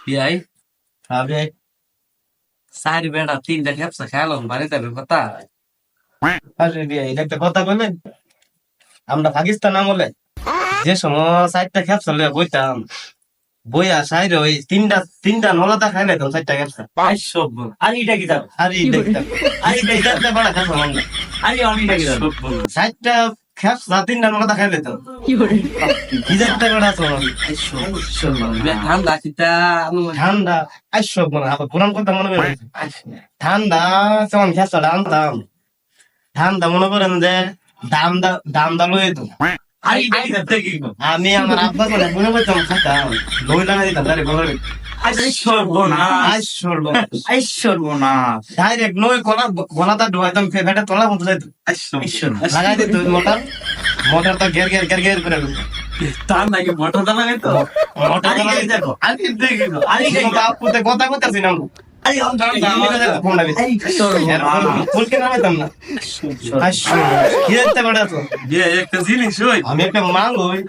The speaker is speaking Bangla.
বিয়াই আবে সারি বেড়া তিনটা খেপসা খেলাম বাড়িতে কথা আরে রে এটা একটা কথা বলেন আমরা পাকিস্তান আমলে যে সময় চারটা খেপসা লইয়া বইতাম বইয়া সাইরে ওই তিনটা নলাতা খাই না চারটা খেপসা সব আর এটা কি যাবে আরে দেখতাম আরে দেখতে বড় খেপসা মনে আরে অনেকটা কি যাবে চারটা খেপসা তিনটা নলাতা খাই লইতাম কি দেখতে বড় আছে ঠান্ডা কিতা ঠান্ডা আইসব মনে আবার পুরান কথা মনে করে ঠান্ডা যেমন খেপসাটা আনতাম ঠান্ডা মনে করেন যে দাম লয়ে তো আরে এটা কি যাবে কি আমি আমার আব্বা করে মনে করতাম খাতাম লই লাগাই দিতাম তারে বলার সর্বনাশ ডাইরেক্ট নই গলাটা ঢুকাইতাম ফেটে তলা মতো যাইতো লাগাই দিত মোটর তো গের গের গের গের করে তার নাকি মোটরটা লাগাই তো মোটর দেখো আরে দেখো আরে বাপুতে কথা কইতাছি না আরে ফোন লাগি ফুল কে নামাইতাম না কি দেখতে পারে তো একটা জিনিস ওই আমি একটা মাল হই